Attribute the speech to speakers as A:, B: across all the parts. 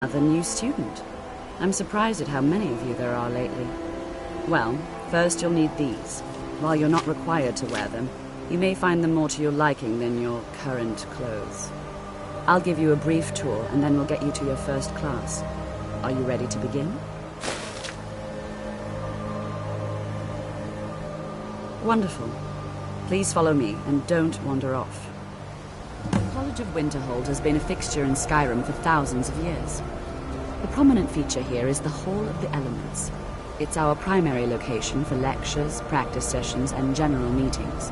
A: Another new student. I'm surprised at how many of you there are lately. Well, first you'll need these. While you're not required to wear them, you may find them more to your liking than your current clothes. I'll give you a brief tour, and then we'll get you to your first class. Are you ready to begin? Wonderful. Please follow me, and don't wander off. The College of Winterhold has been a fixture in Skyrim for thousands of years. The prominent feature here is the Hall of the Elements. It's our primary location for lectures, practice sessions, and general meetings.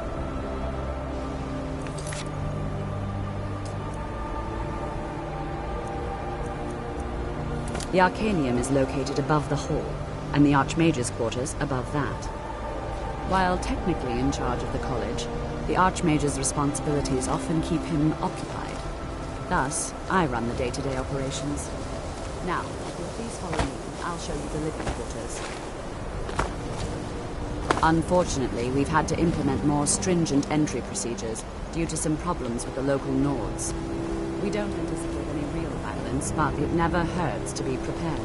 A: The Arcanium is located above the hall, and the Archmage's quarters above that. While technically in charge of the college, the Archmage's responsibilities often keep him occupied. Thus, I run the day-to-day operations. Now, if you'll please follow me, I'll show you the living quarters. Unfortunately, we've had to implement more stringent entry procedures due to some problems with the local Nords. We don't anticipate any real violence, but it never hurts to be prepared.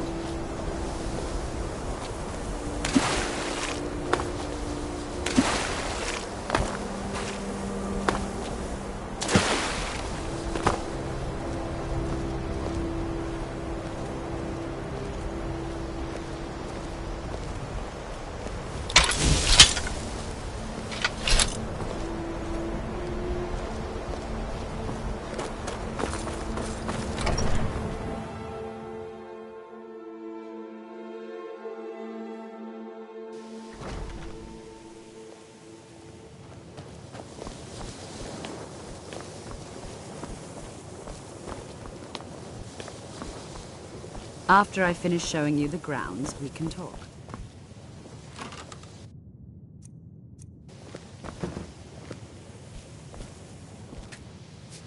A: After I finish showing you the grounds, we can talk.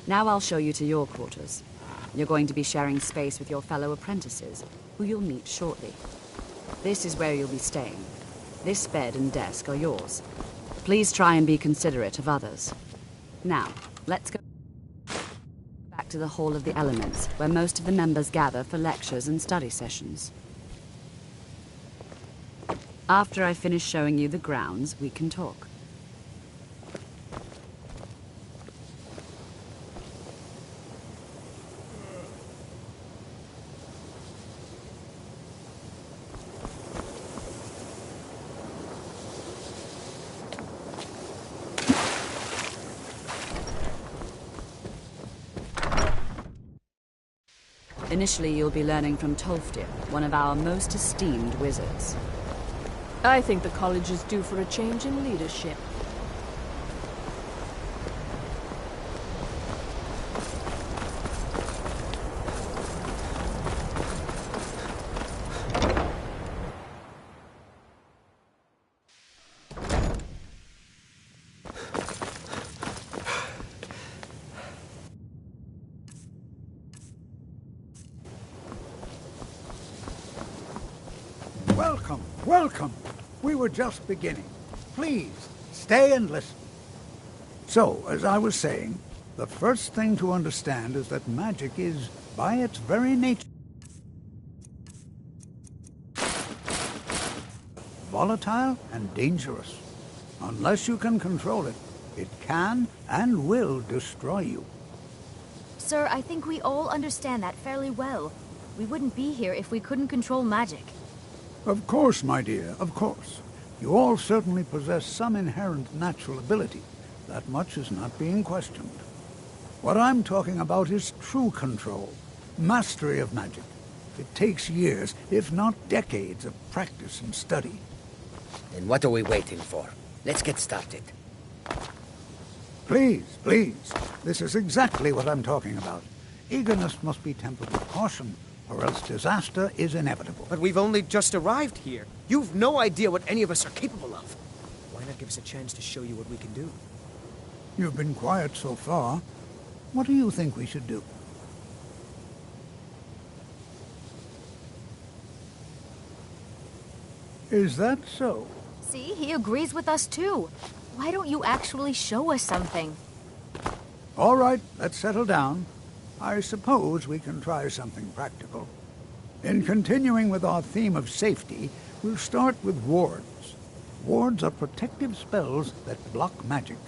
A: Now I'll show you to your quarters. You're going to be sharing space with your fellow apprentices, who you'll meet shortly. This is where you'll be staying. This bed and desk are yours. Please try and be considerate of others. Now, let's go back to the Hall of the Elements, where most of the members gather for lectures and study sessions. After I finish showing you the grounds, we can talk. Initially, you'll be learning from Tolfdir, one of our most esteemed wizards.
B: I think the college is due for a change in leadership.
C: Welcome, welcome. We were just beginning. Please, stay and listen. So, as I was saying, the first thing to understand is that magic is, by its very nature, volatile and dangerous. Unless you can control it, it can and will destroy you.
D: Sir, I think we all understand that fairly well. We wouldn't be here if we couldn't control magic.
C: Of course, my dear, of course. You all certainly possess some inherent natural ability. That much is not being questioned. What I'm talking about is true control, mastery of magic. It takes years, if not decades, of practice and study.
E: Then what are we waiting for? Let's get started.
C: Please, please. This is exactly what I'm talking about. Eagerness must be tempered with caution, or else disaster is inevitable.
F: But we've only just arrived here. You've no idea what any of us are capable of. Why not give us a chance to show you what we can do?
C: You've been quiet so far. What do you think we should do? Is that so?
D: See, he agrees with us too. Why don't you actually show us something?
C: All right, let's settle down. I suppose we can try something practical. In continuing with our theme of safety, we'll start with wards. Wards are protective spells that block magic.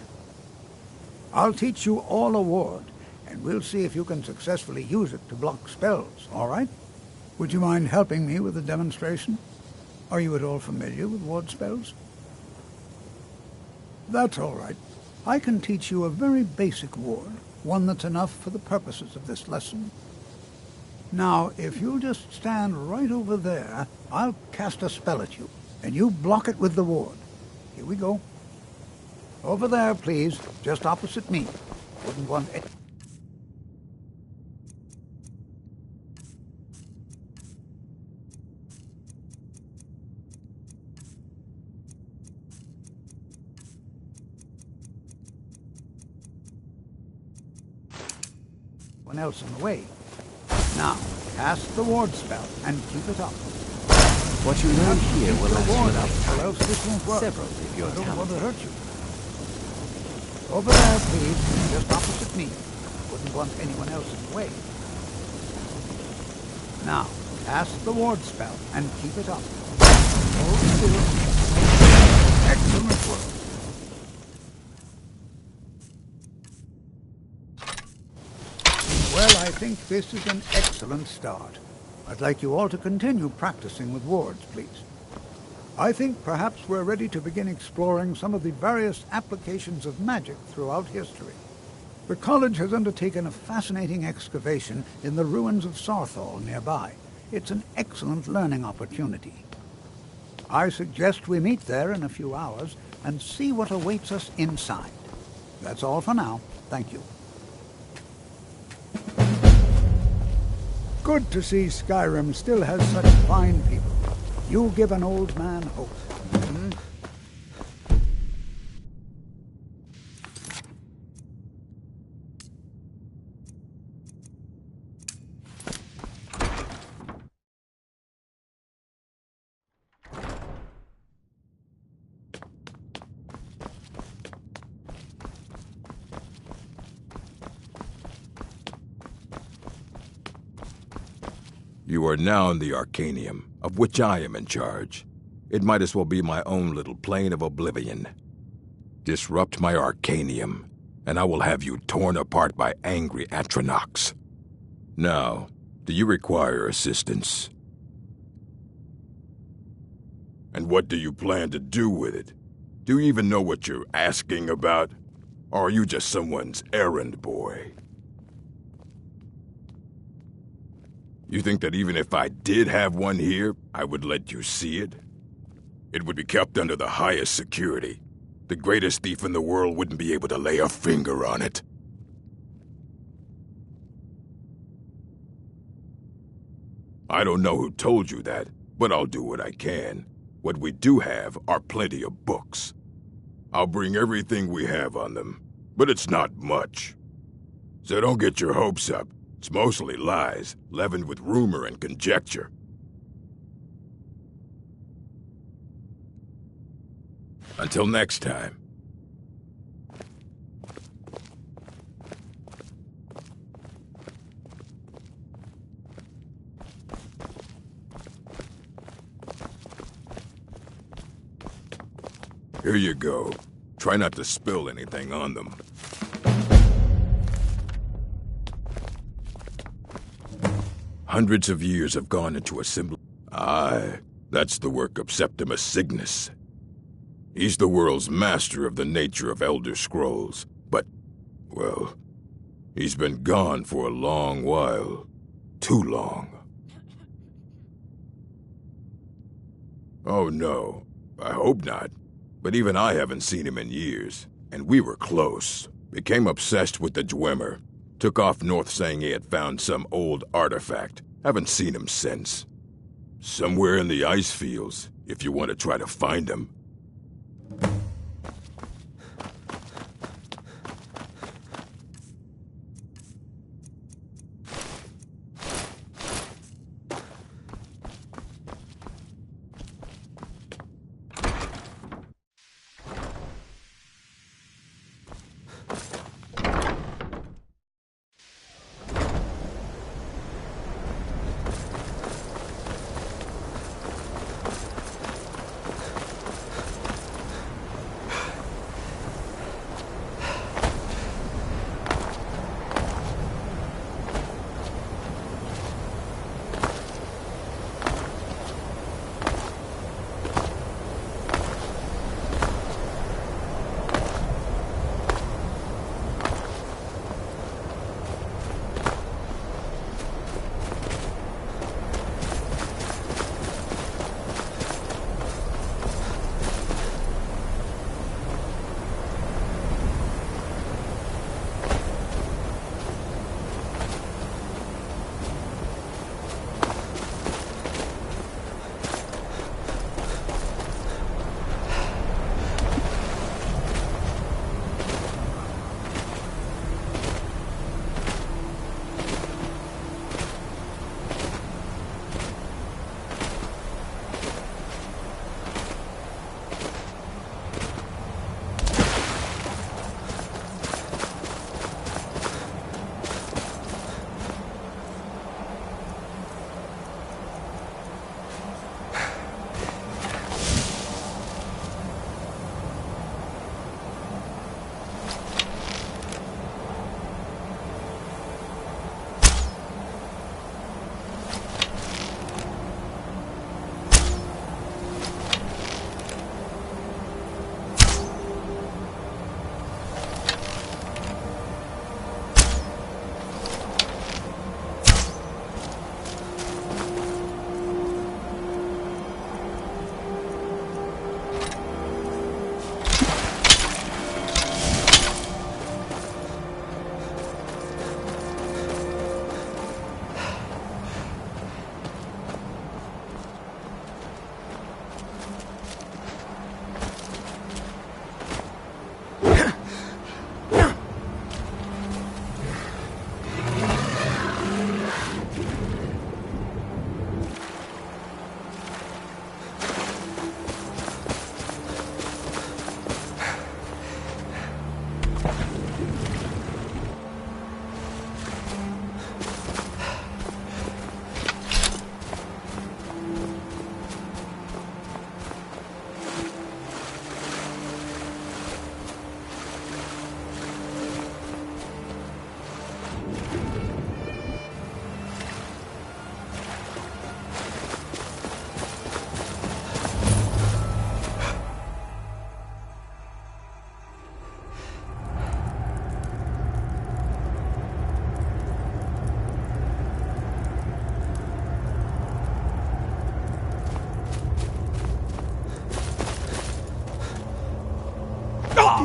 C: I'll teach you all a ward, and we'll see if you can successfully use it to block spells, all right? Would you mind helping me with the demonstration? Are you at all familiar with ward spells? That's all right. I can teach you a very basic ward, one that's enough for the purposes of this lesson. Now, if you'll just stand right over there, I'll cast a spell at you, and you block it with the ward. Here we go. Over there, please, just opposite me. Wouldn't want it. One else in the way. Now, cast the ward spell and keep it up.
G: What you learn here will
C: Keep the ward up,
G: last
C: or else this won't work.
G: Several if you're
C: I don't want to
G: talented.
C: hurt you. Over there, please, just opposite me. Wouldn't want anyone else in the way. Now, cast the ward spell and keep it up. Hold still. Excellent work. Well, I think this is an excellent start. I'd like you all to continue practicing with wards, please. I think perhaps we're ready to begin exploring some of the various applications of magic throughout history. The college has undertaken a fascinating excavation in the ruins of Sarthal nearby. It's an excellent learning opportunity. I suggest we meet there in a few hours and see what awaits us inside. That's all for now. Thank you. Good to see Skyrim still has such fine people. You give an old man hope.
H: You are now in the Arcanium, of which I am in charge. It might as well be my own little plane of oblivion. Disrupt my Arcanium, and I will have you torn apart by angry Atronachs. Now, do you require assistance? And what do you plan to do with it? Do you even know what you're asking about? Or are you just someone's errand boy? You think that even if I did have one here, I would let you see it? It would be kept under the highest security. The greatest thief in the world wouldn't be able to lay a finger on it. I don't know who told you that, but I'll do what I can. What we do have are plenty of books. I'll bring everything we have on them, but it's not much. So don't get your hopes up. It's mostly lies, leavened with rumor and conjecture. Until next time. Here you go. Try not to spill anything on them. Hundreds of years have gone into assembly. Aye, that's the work of Septimus Cygnus. He's the world's master of the nature of Elder Scrolls, but, well, he's been gone for a long while. Too long. Oh no, I hope not. But even I haven't seen him in years, and we were close. Became obsessed with the Dwemer. Took off north saying he had found some old artifact. Haven't seen him since. Somewhere in the ice fields, if you want to try to find him.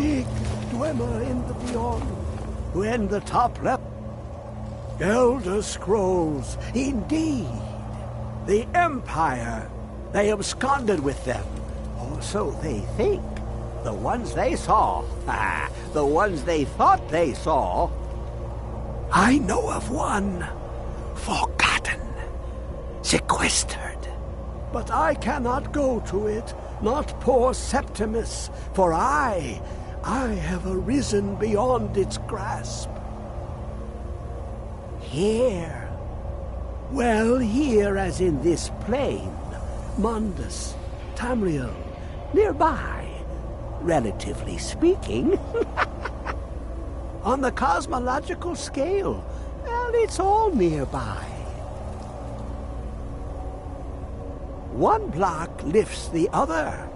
I: big Dwemer in the beyond. When the top left. Elder Scrolls, indeed. The Empire. They absconded with them. Or so they think. The ones they saw. The ones they thought they saw. I know of one. Forgotten. Sequestered. But I cannot go to it. Not poor Septimus. For I have arisen beyond its grasp. Here. Well, here as in this plain. Mundus, Tamriel, nearby, relatively speaking. On the cosmological scale, well, it's all nearby. One block lifts the other.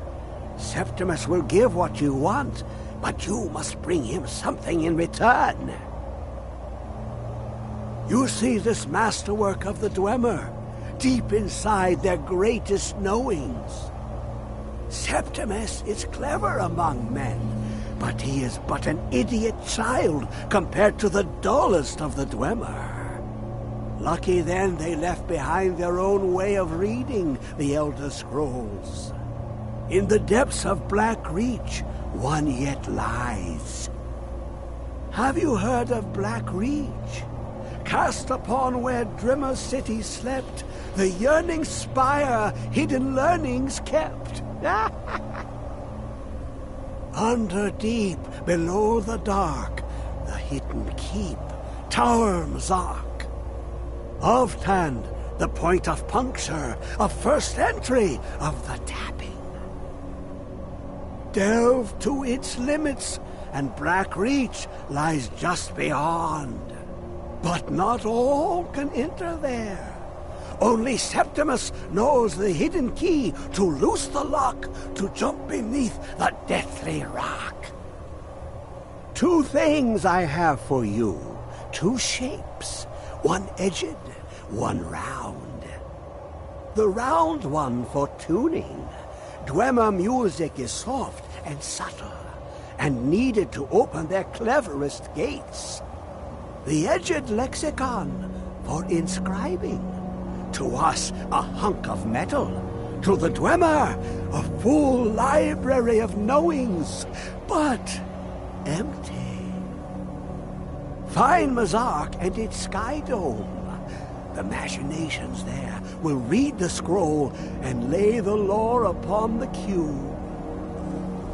I: Septimus will give what you want, but you must bring him something in return. You see this masterwork of the Dwemer, deep inside their greatest knowings. Septimus is clever among men, but he is but an idiot child compared to the dullest of the Dwemer. Lucky then they left behind their own way of reading the Elder Scrolls. In the depths of Black Reach, one yet lies. Have you heard of Black Reach? Cast upon where Drimmer City slept, the yearning spire hidden learnings kept. Under deep, below the dark, the hidden keep, Tower Mzark. Oftand, the point of puncture, of first entry, of the tapping. Delve to its limits, and Black Reach lies just beyond. But not all can enter there. Only Septimus knows the hidden key to loose the lock, to jump beneath the deathly rock. Two things I have for you, two shapes, one edged, one round. The round one for tuning. Dwemer music is soft and subtle, and needed to open their cleverest gates. The edged lexicon for inscribing. To us, a hunk of metal. To the Dwemer, a full library of knowings, but empty. Find Mzark and its sky dome. The machinations there will read the scroll and lay the lore upon the cube.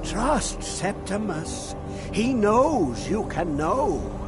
I: Trust Septimus. He knows you can know.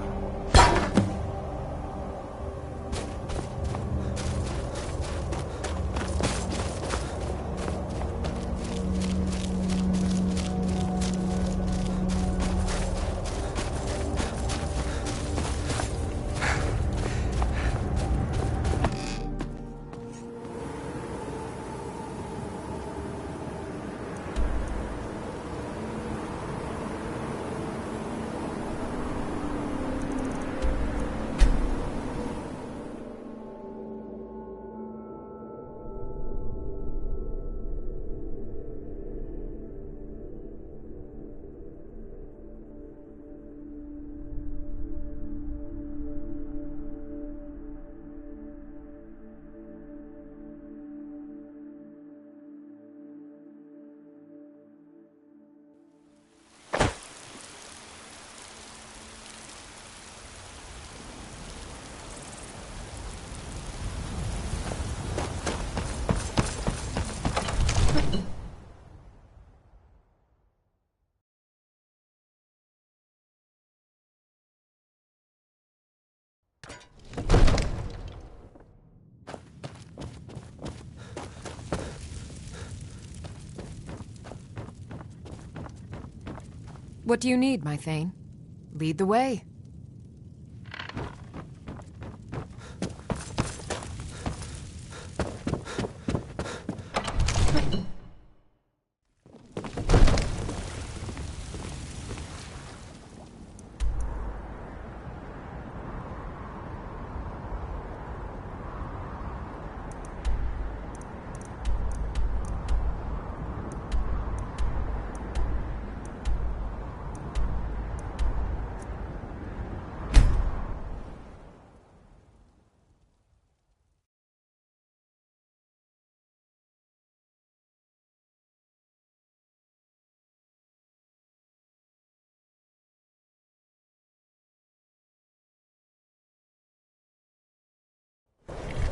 J: What do you need, my Thane? Lead the way.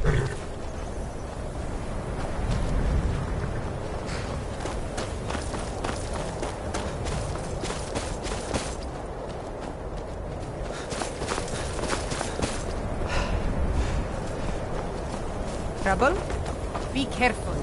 J: Trouble? Be careful.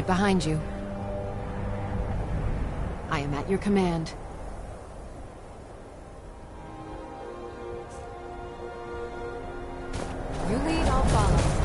J: right behind you. I am at your command. You lead, I'll follow.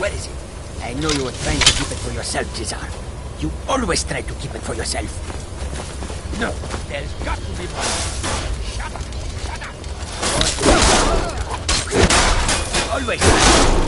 E: Where is it? I know you were trying to keep it for yourself, Cesar. You always try to keep it for yourself. No, there's got to be one. Shut up! Shut up! Always.